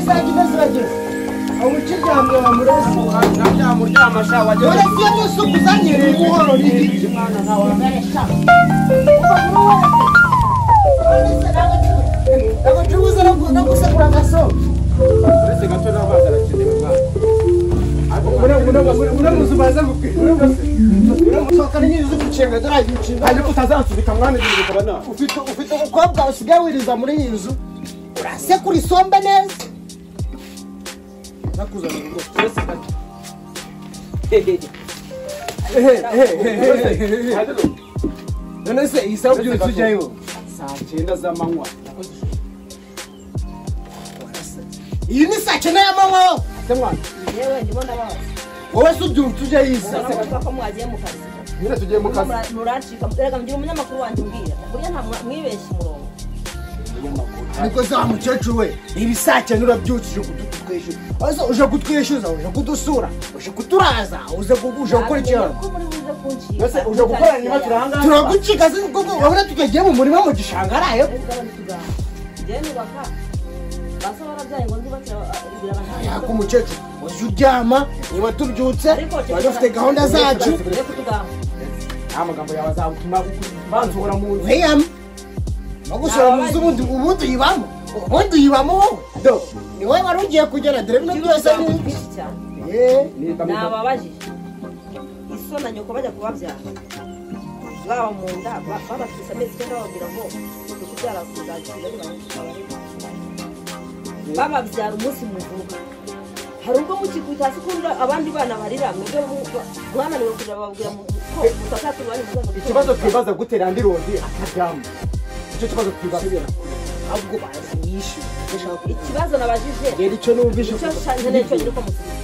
saa kina zirageze aho ukiryamye wamurezi naryama sha wajye wala siya musuku zanyereye buhoro n'iki mwana nawe ameresha abacuruza no gusekura agasomo uretse gato n'abantu arakenewe unamuzubaza unamusohoka n'inyizi gucenga daragicinga ariko utazansubika mwana ibintu bikabana ufite umukobwa usigaye wiriza muri iyi nzu urasekura isombe neza nakuzana ngo uretse gato none se iyi saha ubyutse ujyayo saa 9 z'amanywa iyi ni saa 9 y'amanywa se mwana yewe ndimo ndabaza wowe se ubyutse ujya yisa ko mwagiye mu kazi nyine tugiye mu kazi muracika rega ngira umunyamakuru wanjye umbwira burya nta mwibeshye umurongo niko za mukecuru we ibi saa 9 urabyutse uje kutwishyuza uje kudusura uje kuturaza uje gukora ikintu mbese uje gukora nyuma turahanga turagucika se kuko wabona tukagiye mu murima mu gishanga arayo basa barabyaye ngo ndibakira ibirabana yako mukecuru uje uryama niba tubyutse wari ufite gahunda zacu amagambo yawe azagutuma banzura mu nzu weyama bagusura mu nzu ubundi uyibamo wowe do ni wowe wari ugiye kugera dore bino byose ni nababajije iso na nyoko bajya kubabyara baba mu nda babafise amezi 9 bababwira ngo kubyara kuzagira bababyara umunsi muvuga hari ubwo mukikubita hasi kundi abandi bana barira mwebwe mwananiwe kuja bababwira mu mutatu bari mu ikibazo twibaza gute Randirodi akaryama icyo kibazo twibaza ahubwo barazanyishe ikibazo nabajije yari cyo numvishe cyo cyane cyo nyiriko musubiza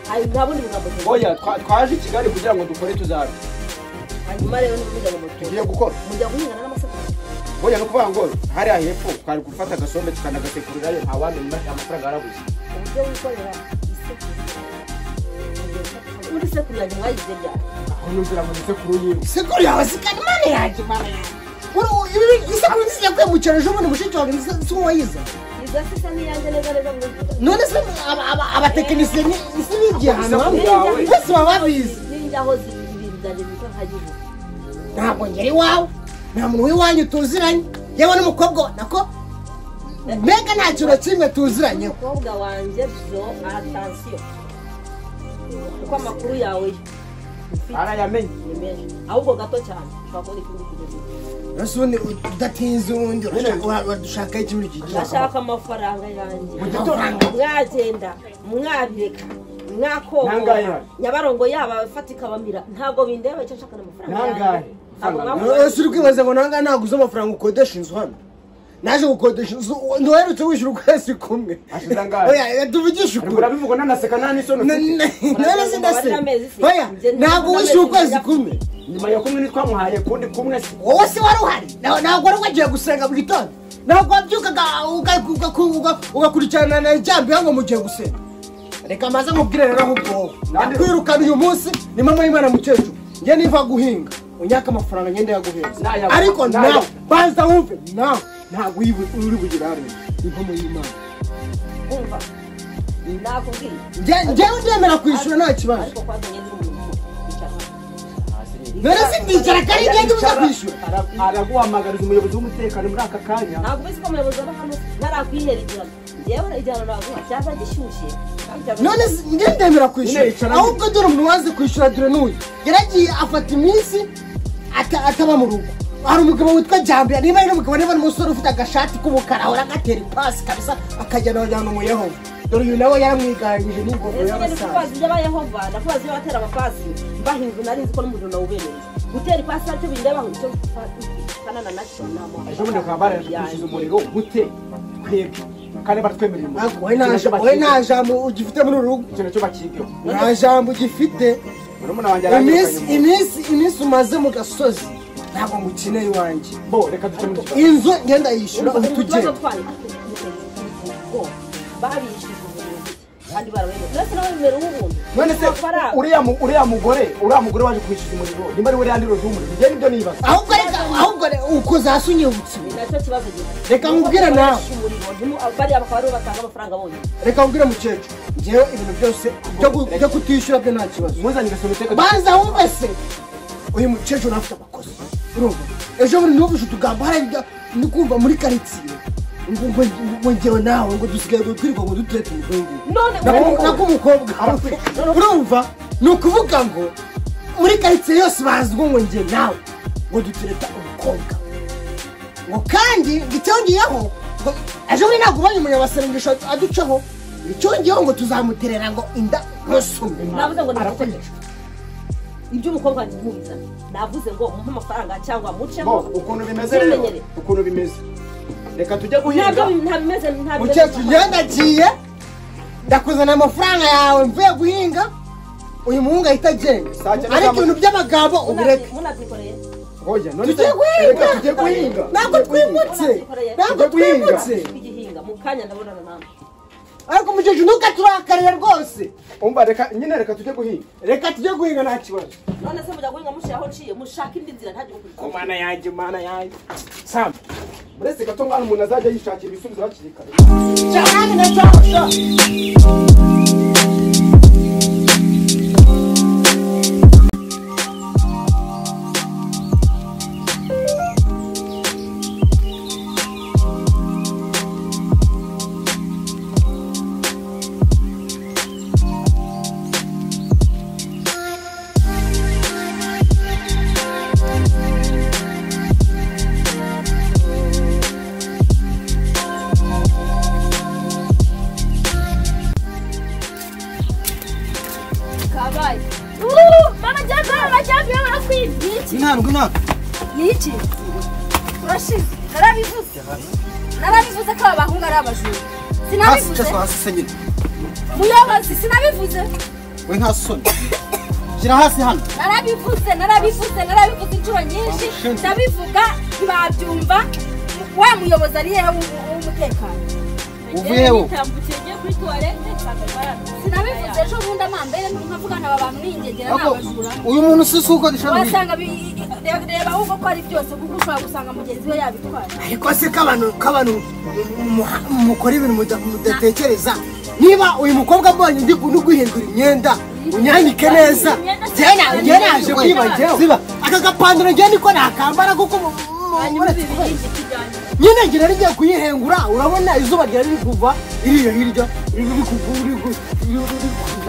hari ntabundi bigambo oya twaje Kigali kugira ngo dukore tuzabe hanyuma rero n'ubundi ngo tugiye gukora mujya guhingana n'amasaka oya no kuvuga ngo hari ahepfo twari gufata agasombe tukanagasekurirayo nta wandi amafaranga arabuze uburyo wikorera uri sekuru yanjye mwayize bya aho numvira mu sekuru yiwe sekuru yawe sikani mane yaje mane ibi isekuru nziza kwemukira ejo bundi mushiki wawe si uwayiza izasisa n'iyanjye neza ngo none se abatekinisiye isi n'igihano bose baba babizi n'injyaho ibintu byanjye bito nkagize ntabwo ngeri iwawe nta muntu w'iwanyu tuziranye yewe n'umukobwa nako mbega nta kintu kimwe tuziranye umukobwa wanjye byo atansiyo kuko amakuru yawe arayamenye ahubwo gato cyane twakora ikindi kigeze nasundi udatinze undi urashaka iki muri iki gihe ndashaka amafaranga yanjye mwagenda mwabireka mwakobwa nyabarongo yaba afatika bamira ntago bindeba icyo nshaka n'amafaranga ese uri kwibaza ngo nanga naguze amafaranga ukodesha inzu hano naje gukodesha inzu ntiwerutse wishyura ukwezi kumwe oya tuvugisha ukuri urabivuga nanaseka nta n'isono none sindase oya ntabwo wishyura ukwezi kumwe nyuma ya kumwe nitwamuhaye kundi kumwe wowe se wari uhari ntabwo wari wagiye gusenga mu gitondo ntabwo wabyukaga ugakurikirana na jambi ngo mugiye gusenga reka maze mubwire rero ahubwo kwirukana uyu munsi ni mama y'Imana mukecuru njye niva guhinga unyaka amafaranga ngende yaguheza ariko nawe banza wumve nawe ntabwo uri bugira hano inkomo y'Imana umva nakubwiye njyewe ndemera kwishyura nta kibazo ariko kwazanye none se ndicara kari ngende uza kwishyura araguhamagariza umuyobozi w'umutekano muri aka kanya ntabwo bizi ko umuyobozi aba hano ntarakwihera igihano njyewe igihano naguha cyaza gishyushye none njye ndemera kwishyura ahubwo dore umuntu wazi kwishyura dore n'uyu yaragiye afata iminsi ataba mu rugo hari umugabo witwa Jambi niba ari umugabo niba n'umusore ufite agashati k'umukara ahora agatera ipasi kabisa akajyana bajyana mu Yehova dore uyu nawe yaramwiganyije n'ingofero y'abasaza y'Abayehova ndakubaza batera amapasi bahinze narinzi ko n'umuriro nawubereye gutera ipasi ariko bindeba icyo kanana nacyo namo ejo bundi kwa bare kwishyuza umuriro gute twebwe kandi baratwemerera umuriro wowe nta jambo ugifite muri uru rugo ikintu cyo bakigeho nta jambo ugifite iminsi umaze mu gasozi ntabwo mukeneye iwanjye bo reka duce muri inzu ngenda yishyura tugenda babishije kandi barabemera ndetse n'abemera ubuntu none se uriya mugore waje kwishyuza umuriro nimba ari we Randirodi w'umuriro njye nibyo nibaza ahubwo uko zasunyibutse nacyo kibazo gihari reka mubwire nawe bariya bakaba aribo batanga amafaranga bonyine reka mubwire mukecuru njyewe ibintu byose byo kutishyura byo nta kibazo muzanye gasoro teka banza wumve se uyu mukecuru afite amakosa urumva ejo buri numvise utugambo hariya ni kumva muri karitsiye ngo njyewe nawe ngo dusigaye twirirwa ngo duturete umuhungu nako umukobwa urumva ni ukuvuga ngo muri karitsiye yose bazi ngo njye nawe ngo dutureta umukobwa ngo kandi gicyongeyeho ngo ejo buri ntabwo ubonye umunyabasengesho aducaho gicyongeyeho ngo tuzamuterera ngo inda ntusume navuze ngo ntimutegereje ibyo umukobwa ntimubiza navuze ngo umuhe amafaranga cyangwa muceho ukuntu bimeze rero ukuntu bimeze reka tujye guhinga nta bimeze mukecuru ngenda agiye ndakuzana amafaranga yawe mvuye guhinga uyu muhungu ahita agenda ariko ibintu by'amagambo ubireke munabyikoreye hoya none tujye guhinga tujye guhinga ntabwo twimutse igihinga mu kanya ndabonana nawe ariko mukecuru ntukaturakarire rwose umva reka tujye guhinga reka tujye guhinga nta kibazo none se mujya guhinga mushyiraho nciye mushaka indi nzira ntagire ku mana yanjye Sam buretse gato ngana umuntu azajya yishakira ibisubizo hakiri kare cyane ndashaka Ngwino. Niki? Urashize. Narabivuze ko abahungu ari abajura. Sinabivuze. Hasi senyine. Muyobozi sinabivuze. We nta soni. Gira hasi hano. Narabivuze inshuro nyinshi. Ndabivuga ntibabyumva. Wa muyobozi ari yewe w'umutekano. Uvuyeho. Sinabivuze ejo bundi amambere nkavugana abantu n'ingegera n'abajura. Uyu muntu sisi uko dishaka. Wasanga reba ahubwo ko ari byose kuko ushobora gusanga mugenzi we yabitwara. ariko se kabano mukora ibintu mudatekereza niba uyu mukobwa mbonye ndi guhindura imyenda unyanyike neza njye naje kwibageho Siba. aka gapantaro njye niko nakambara kuko nyine ngira rigiye kuyihengura urabona izuba ryari riri kuva iriyo hirya riri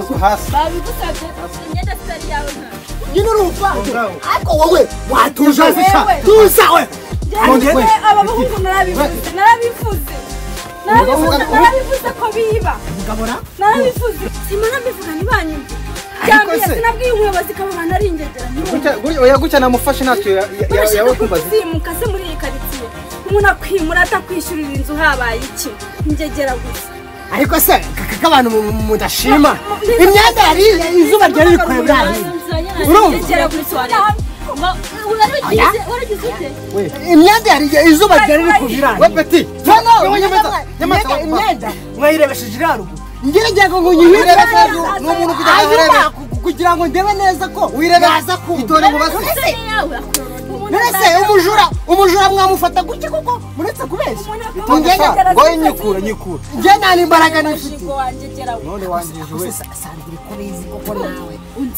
kuva hasi. Babigusabye imyenda sitari yawe nta. nyine urumva ariko wowe watuje tuza we aba bahungu narabivuze ko biba narabivuze simana mbivuga ntibanyumve byambwiye sinabwiye umuyobozi ko abantu ari ingegera Oya gutya namufashe natwe yawe kumbaza. simuka se muri iyi karitsiye umuntu akwimura atakwishyurira inzu habaye iki ingegera gusa ariko se k'abantu mudashima imyenda yari izuba ryari riri kurebera urumva imyenda yari izuba ryari riri kubirana We peti. imyenda mwayirebesheje iri haruguru ngira ngo nyihire ni umuntu kugira kugira ngo ndebe neza ko yaza ku itore mu basi. nese umujura mwamufata gutya kuko muretse kubeshya Ngoye nyikura. njye nta n'imbaraga nifite None wangije we. sandire ko bizi koko nawe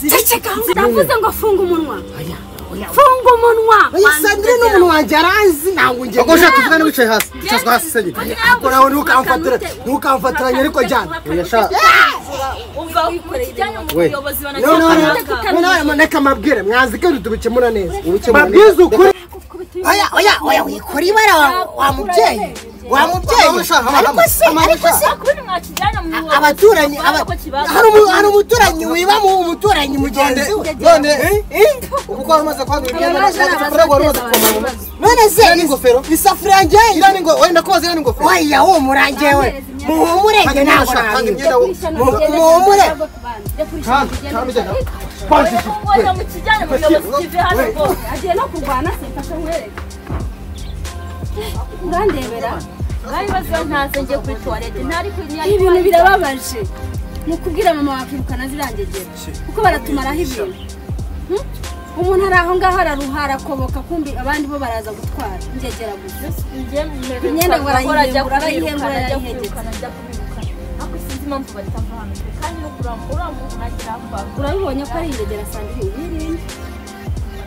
ceceka ndavuze ngo funga umunwa funga umunwa sandire n'umuntu wanjye aranzi ntabwo njye Bagosha tuvugane wicaye hasi. Icazwa hasi senyine. ariko nawe ntukamfatiranye ariko jyana Uyasha. umva ikijyanye mu We. buyobozi none reka mabwire mwazi ko tubikemura neza Ubikemura mabwize ukuri oya wikora ibara wa mubyeyi ariko se kubona mwakijyanye mu buyobozi abaturanyi hari umuturanyi wiba mu umuturanyi mugenzi we None uko wamaze kwandura imyenda none se ingofero. isafuriya njye Irani ngo wenda ko bazirana ingofero. oya wo murangewe muhumurenge ntabwo Kandi imyenda Oya mu kijyanye mu buyobozi kive hano rwose agiye no kurwana se mfasha nkwereke urandebera bari baziba ntaze ngiye kuri toilette ntari kunyari ibintu birababaje mukubwira mama wakirukana zirangegera kuko baratumaraho ibintu umuntu ari aho ngaho araruhara akoboka kumbi abandi bo baraza gutwara ingegera gusa imyenda ngo arayihembura arayihegetse ariko sinzi impamvu batava hano kandi no kurambura nagira mba urabibonye ko ari ingegera sandrine n'irindi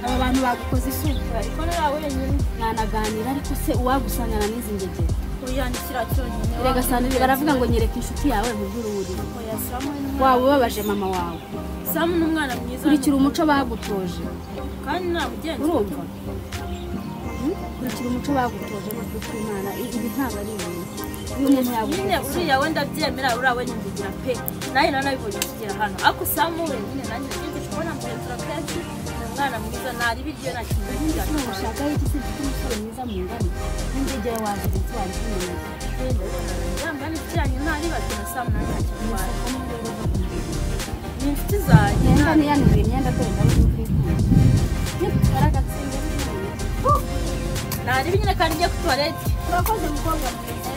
aba bantu bagukoze isuku ariko nawe wenyine nanaganira ariko se uwagusangana n'izi ngegera uyandikira cyonyine rega sandrine baravuga ngo nyereka inshuti yawe mu by'ururi waba ubabaje mama wawe Samu n'umwana mwiza kurikira umuco bagutoje kandi namugenzi urumva kurikira umuco bagutoje no kwimana ibi ntabwo ari ibintu umuntu nyine uriya wenda byemera uriya we nyigira pe naye nanabibonye kugera hano ariko Samu we nyine nanjye ngiye kubona mugenzura kenshi umwana mwiza nari bigiye na kintu ushaka iki se umusore mwiza mu ngari n'ingegera waje gutwara ikintu yambana cyane nari batuna Samu nanjye cyane inshuti zanjye nani yanuriye imyenda dore ndabona kuri aragatsinda nari binyine kandi ngiye ku toilette urakoze mukobwa mwiza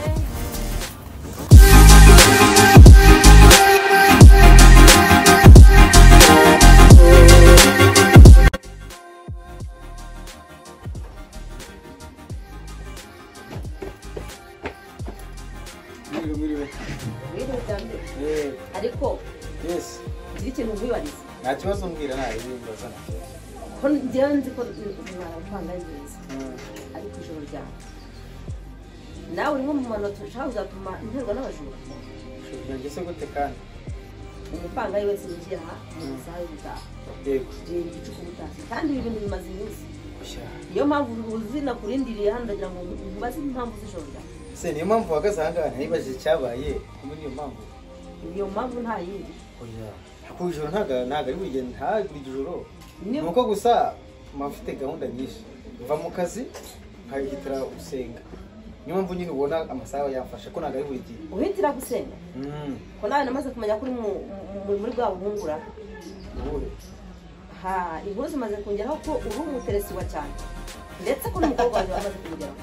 ariko Yes. ngira ikintu nkubariza Nta kibazo mbwira nawe wimbaza na cyo. ko njyewe nzi ko Umupangayi nziza ariko ijoro ryawe nawe urimo mu manota ushaka kuzatuma interwa n'abajura Ngese gute kandi? Umupangayi wese yinjiye aha mu isaha y'ubutaha Yego. Zigicuku ubutaha kandi ibi bintu bimaze iminsi Usha. niyo mpamvu uzina kurindiriye hano ndagira ngo mubaze impamvu z'ijoro ryawe Se niyo mpamvu wagaze ahangaha ntibaje icyabaye kumwe niyo mpamvu. iyo mpamvu nta yindi Oya. Ako ijoro ntaga ari bugende ntagura ijoro. Nuko gusa mafite gahunda nyinshi. Mva mu kazi nkahitira gusenga. Niyo mpamvu nyine ubona amasaha yamfasha ko ntaga ari buri gihe. uhitira gusenga ko nawe namaze kumenya kuri muri bwa buhungura Uhure. ha inkuru zimaze kongeraho ko uri umuteresiwa cyane ndetse ko n'umukobwa wanjye wamaze kumugeraho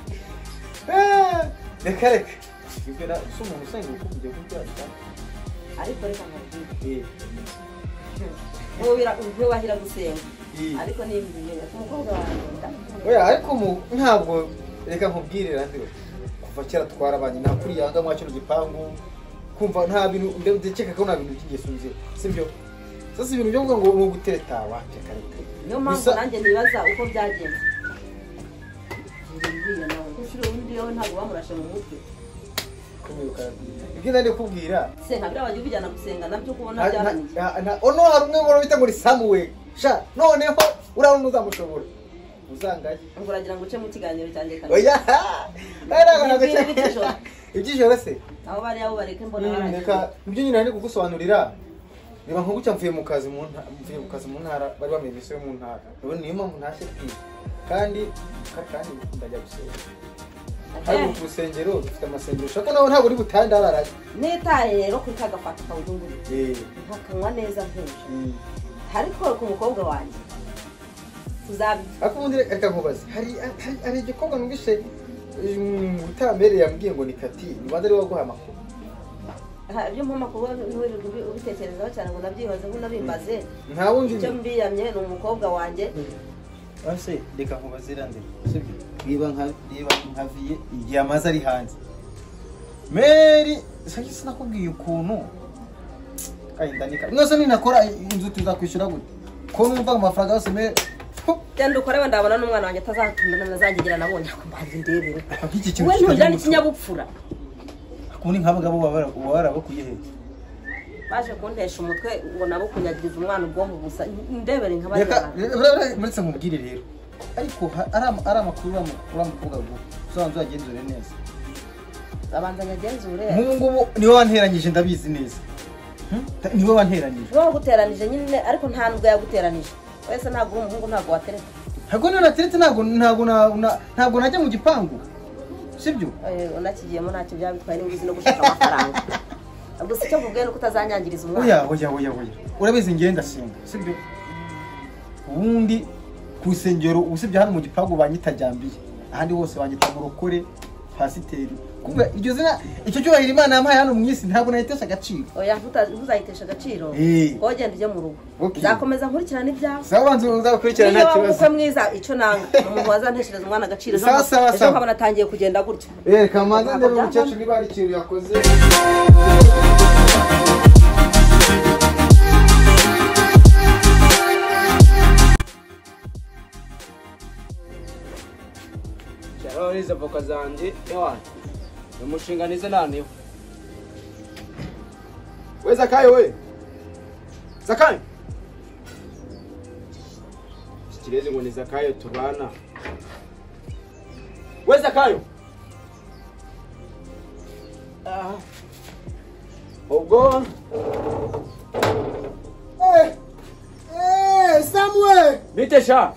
Reka reka. Ibyo na so umuntu usenga uko kujya kubyara. ariko reka nkubwire Eh. wowe wahira gusenga ariko ni ibintu ku mukobwa wanjye Oya ariko ntabwo reka nkubwire Randirodi kuva kera twarabanye nta kuri yanga mwacu gipangu kumva nta bintu ndekeka ko nta bintu by'ingeso nzi sibyo sasa ibintu byo ngo ngo gutereta wacu kareka niyo mpamvu nanjye nibaza uko byagenze ngiye nawe kushira undi yo ntabwo bamurashe mu mutwe ibyo nari kubwira se ntabira wajye ubijyana gusenga nabyo kubona byarangiye ono hari umwe ngo bita muri Samuel sha noneho urabona uzamushobora uzangaye ngo uragira ngo uce mu kiganiro cyanjye kandi oya ibyijoro se aho bari abo bareke mbona barangije reka ibyo nyine nari kugusobanurira niba nko gucya mvuye mu kazi mu ntara bari bamenye iso yo mu ntara none niyo mpamvu ntashye kwiga kandi ndajya gusenga hari ku rusengero dufite amasengesho ko nawe ntabwo uri butande araraje nitaye rero kuri kagafata kawudunguri ntakanywa neza nk'ejo ariko ku mukobwa wanjye akubundi reka nkubaze hari igikorwa numvise utambere yambwiye ngo ni kati nibanza ari waguha amakuru ibyo mpa amakuru ntiwirirwe ubitekerezaho cyane ngo nabyibaze ngo nabimbaze nta wundi icyo mbiyamye ni umukobwa wanjye ase reka nkubaze Randirodi sibyo niba nkaviye igihe amazi ari hanze Mary sanki sinakubwiye ukuntu kayindanika mwese ninakora inzu tuzakwishyura gute ko numva amafaranga yose Mary genda ukore wenda ndabona n'umwana wanjye atazakundana nazangigira nabonye akumbaza indebere iki kintu we ntugira n'ikinyabupfura kundi nk'abagabo barabakuye he baje kuntesha umutwe ngo nabo kunyagiriza umwana ubwonko gusa indebere nk'abajyana muretse mubwire rero ariko ari amakuru uramuvuga ngo usanzwe wagenzure neza abanza nyagenzure ngubu niwe wanteranyije ndabizi neza niwe wanteranyije niwe waguteranije nyine ariko nta nubwo yaguteranije wese ntabwo uri umuhungu ntabwo watereta ntabwo niyo nateretse ntabwo najya mu gipangu sibyo unakigiyemo ntacyo byaba bitwaye niba uzi no gushaka amafaranga gusa icyo mvuga ni uko utazanyangiriza umwana oya urabizi ngenda ndasenga sibyo ubundi ku rusengero usibye hano mu gipangu banyita Jambire ahandi hose banyita Murokore pasiteri kumva iryo zina icyo cyubahiro Imana yampaye hano mu isi ntabwo nahitesha agaciro oya ntuzayitesha agaciro wowe genda ujye mu rugo nzakomeza nkurikirana ibyawe sawa banze uzakurikirana nta kibazo niba mwiza icyo nanga umuntu wazanteshereza umwana agaciro ejo nkabona atangiye kugenda gutyo kamanza ndebe umukecuru niba hari ikintu yakoze Izo voka zanjye ewana umushinga nize naneho we Zakayo we Zakayo kireze ngo ni Zakayo tubana we Zakayo ubwo Samuel bite sha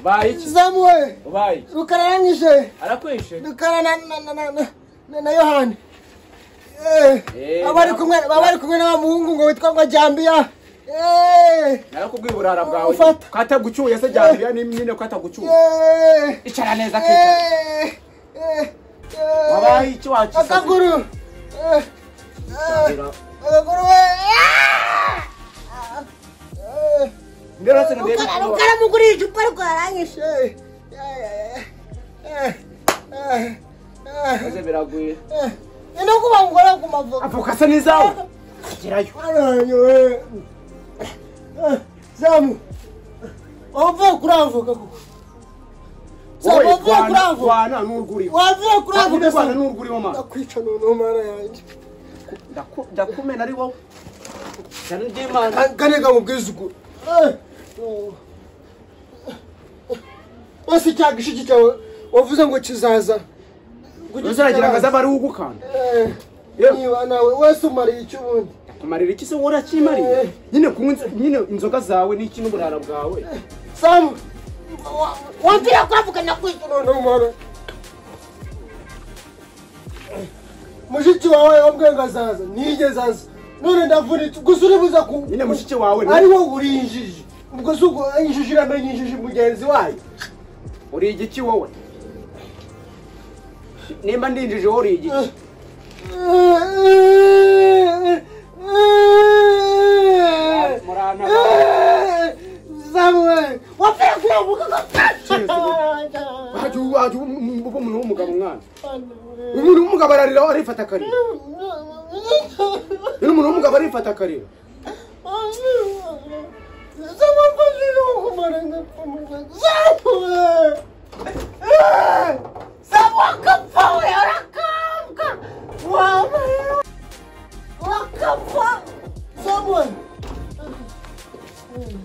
Bayi Samuel bayi rukararangije arakwishe rukara na Yohani bari kumwe n'abamuhungu ngo witwa ngo Jambiya narakubwiye uburara bwawe katagucyuye se Jambiya nyine katagucyuye icara neza kita wabaye iki wacu akaguru ndero se ndebe rukara muguri icupa rwarangije aze biraguye ino kuba ngora kumavoka avoka se nizawe gerayo Zamu ova kuravoka kuko Samu ova kuravoka wana nurguri wavuye kuravoka wana nurguri wama ndakwica no mara yanjye ndakumena ari wowe cyane ndimana kanega mubwizuko wese cyagishiki cyawe wavuze ngo kizaza uzaragira ngo azaba ari ugukanda niba nawe wese umariye icyo ubundi kumarira iki se wora kimariye nyine inzoga zawe n'iki n'uburara bwawe Samu wambira kwavuga nakwica no mara mushiki wawe wambwenga zaza nigeze aza none ndavunitse gusa uribuza ku nyine mushiki wawe ari wo urinjije ubwo suko injije iramenyishije mugenzi wayo uri igiki wowe nimba ndinjije wowe uri igiki murana Samuel wapera kuvuga waju umuntu w'umugabo mwana umuntu w'umugabo ararira arifata karira umuntu w'umugabo arifata karira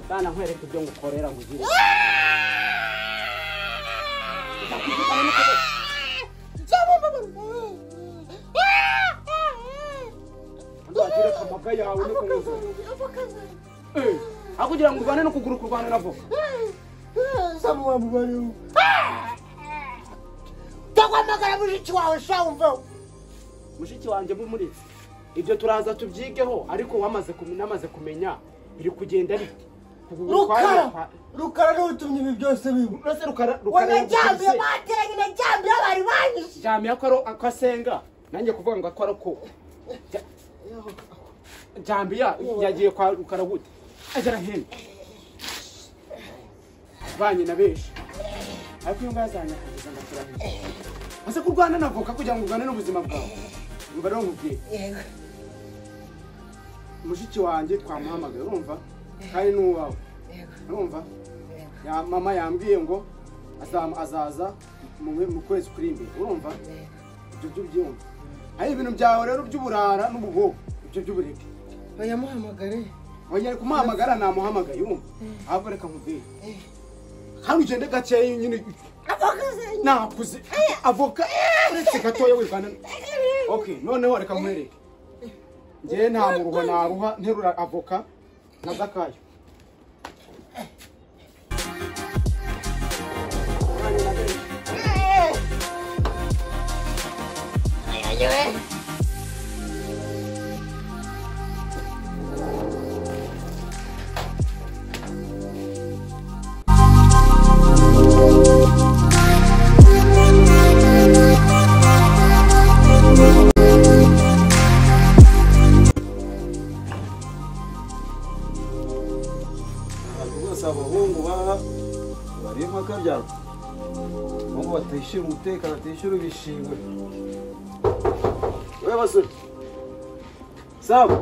Bana nkwereka ibyo ngukorera ngugire Ndagire kamaga yawe no kunguza akugira ngo ubane no kuguru kurwana navo Samuel mubari Takwamagara mushiki wawe shawumva mushiki wanje bumuritse ibyo turaza tubyigeho ariko namaze kumenya biri kugenda bite Rukara n'utumye ibi byose bibu rose rukara Jambiya bateranye na Jambiya bari banyishe Jambiya ko asenga nanjye kuvuga ngo akora ko Jambiya yagiye kwa rukara gute agera hene banye na beshi ariko iyo ngazanya kugeza ndakiraho ase kurwana navoka kugira ngo ugane n'ubuzima bwawe umva rero nkubwiye yego mushiki wanje twamuhamagaye urumva kandi n'uwawe urumva ya mama yambwiye ngo azaza mu kwezi kuri imbere urumva ibyo by'ubyumva ari ibintu byawe rero by'uburara n'ubugogo ibyo by'ubureke bayamuhamagare oya kumuhamagara namuhamagaye urumva ahubwo reka nkubwiye kandi ugende gakeya nyine nakuze avoka uretse gatoya wivana okay noneho reka nkwereke njye nta muruho naruha nterura avoka na Zakayo birimo akabyaro ngo batishyura umutekano batishyura ibishingwe we basore sawa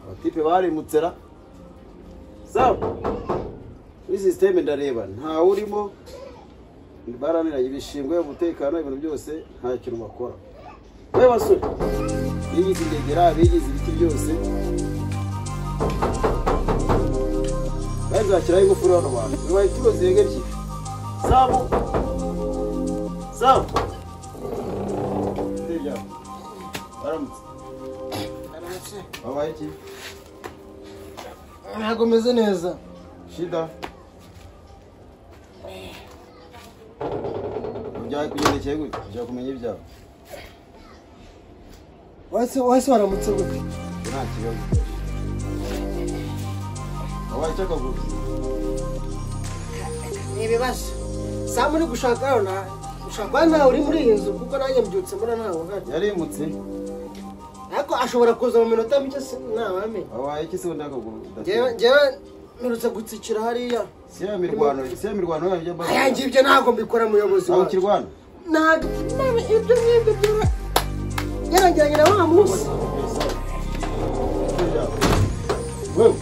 abatipe barimutsera sawa muri systeme ndareba nta urimo baraniranye ibishingwe umutekano ibintu byose nta kintu bakora we basore bigize indegera bigize ibiti byose bazakiraho ingufuri hano bantu bibaye ituro zirenga ebyiri samu baramutse wabaye iki ntabwo meze neza shida ujya kugendekeye gutya ujya kumenya ibyawe wese waramutse gute nta kibazo wabaye icyo akaguzi ni ibibazo samu uri gushaka hano ushaka ntawe uri muri iyi nzu kuko nanjye mbyutse muri ntawe uhari yarimutse ariko ashobora kuza mu minota mike ntawamenya wabaye iki se undi akaguru njyewe mperutse gutsikira hariya si ya mirwano yanjye mbaza ayangiye ibyo ntabwo mbikora muyobozi aho ukirwana ntabwo ibyo ngibyo byarangiranye na wa munsi wewe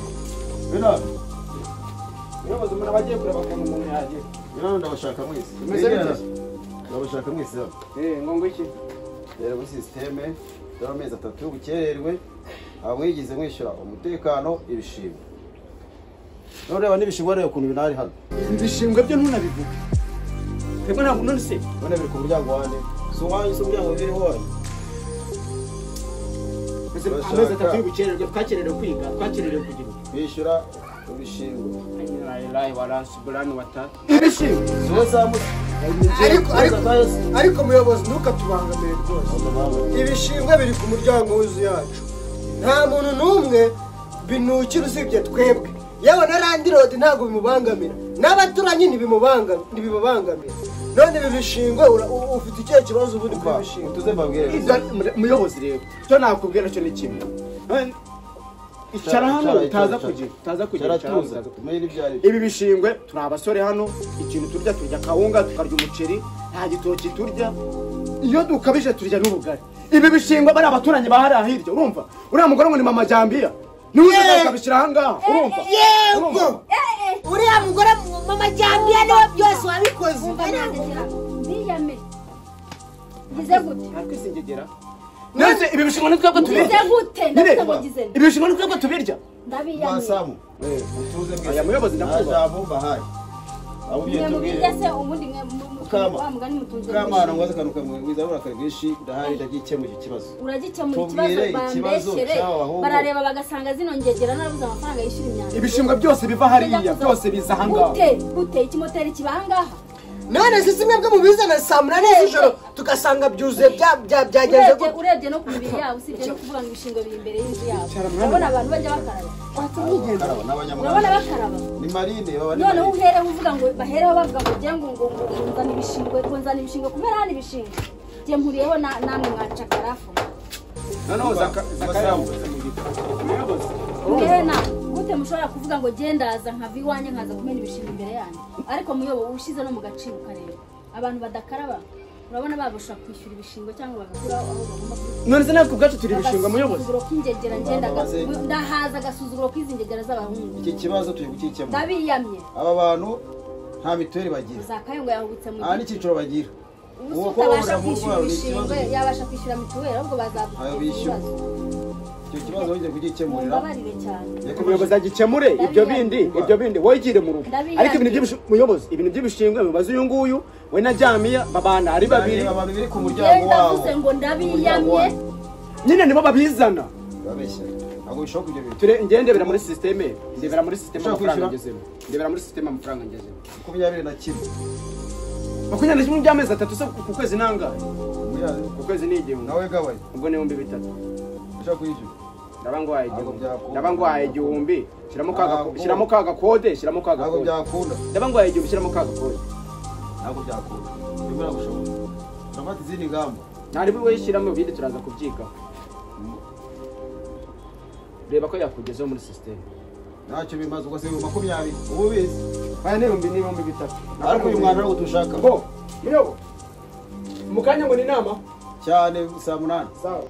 bena Umuyobozi umuntu aba agiye kureba ukuntu umuntu yagiye. bena ndabashaka mwese Umeze bite? ndabashaka mwese Ngo iki? rero muri systeme y'amezi 3 y'ubukererwe abwigize mwishyura umutekano ibishimwe none reba n'ibishimwe rero ukuntu binari hano Ibishingwe byo ntunabivuga. Twebwe ntabwo none se. none biri ku muryango wande so wanyu so muryango biriho wanyu Amezi 3 y'ubukererwe twakererewe kwiga, twakererewe kugira. bishyura ibishingwe Ayi warasubirana watatu. Ibishingwe. so zamu ariko muyobozi ntukatubangamire rwose ibishingwe biri ku muryango w'inzu yacu nta muntu n'umwe binukira usibye twebwe yewe na Randirodi ntabwo bimubangamira n'abaturanyi ntibimubangamira none ibi bishingwe ufite ikihe kibazo ubundi kuri ibishingwe tuze mbabwire Muyobozi rero cyo nakubwira cyo ni kimwe. Icara hano utaza kugira tumenye ibyari ibi bishingwe turi abasore hano ikintu turya kawunga tukarya umuceri nta gitoki turya iyo dukabije turya n'ubugari ibi bishingwe bari abaturanyi bahari hirya urumva uriya mugore ngo ni mama Jambiya niwe ukabishyira aha ngaha urumva yego uriya mugore mama Jambiya niwe byose wabikoze ndiyame gize gute arikwisingegera nese ibi bishingwe nitwebwe tubirya gize gute ndakugize ibi bishingwe nitwebwe tubirya ndabiyame masamu utuze mwese aya muyobozi ndakuba abo bahari abo mwe byo mubirya se ubundi mwe wa mugani mutunze kamana ngo azakanuka mwe wizabura karwishi ndahari ndagikemura iki kibazo uragikemura ikibazo bambeshere barareba bagasanga zino ngegera narabuze amafaranga yishyura imyanda ibishingwe byose biva hariya byose biza aha ngaha gute ikimoteri kiba aha ngaha none se simwe bwo mubizana saa munani z'ijoro tugasanga byuzuye byagenze gute urebye no ku mibiri yabo usibye no kuvuga ngo ibishingwe biri imbere y'inzu yabo urabona abantu bajya bakaraba urabona bakaraba ni marine baba ni noneho uhereho uvuga ngo bahereho bavuga ngo jya ngo nzana ibishingwe kubera hano ibishingwe jye mpuriyeho namwe mwacakarafu noneho Zakayo muyobozi ngena gute mushobora kuvuga ngo gendaza nkava iwanjye nkaza kumena ibishingwe imbere yanyu ariko muyobo ushize no mu gaciro ukareba abantu badakaraba urabona babushaka kwishyura ibishingwe cyangwa bagakura aho bagomba kubikura none se natwe ubwacu turi ibishingwe muyobozi agasuzuguro k'ingegera ndahaza agasuzuguro k'izingegera z'abahungu iki kibazo turi gukikemura ndabiyamye aba bantu nta mituweli bagira Zakayo ngo yahubutse mu nta n'icyiciro bagira ubu utabasha kwishyura ibishingwe yabasha kwishyura mituweli ahubwo ayo bishyura icyo kibazo wongeye kugikemurira mumbabarire cyane umuyobozi agikemure ibyo bindi wowe igire mu rugo ariko ibintu by'ibishingwe bibaza uyu nguyu we na Jamiya babana ari babiri abantu biri ku muryango wabo ndavuze ngo ndabiyamye nyine nibo babizana babeshya ntabwo bishoboka ibyo bintu ngendebera muri systeme amafaranga ngezemo ndebera muri systeme amafaranga ngezemo 21 makumyabiri by'amezi 3 se ku kwezi nangahe ku kwezi ni igihumbi nawe gabaye ubwo ni 3,000 ushaka kwishyura ndabangwaye igihumbi shyiramo kaga kode ntabwo byakunda ndabangwaye igihumbi shyiramo kaga kode ntabwo byakunda bimara gushoboka turafata izindi ngamba ntari bwo yishyiramo ibindi turaza kubyigaho reba ko yakugezeho muri systeme ntacyo bimaze ubwo se 20 ubu bizi aya n'ibihumbi bitatu ariko uyu mwana rero tushaka bo muyobo mukanya ngo ni inama cyane saa 8 sawa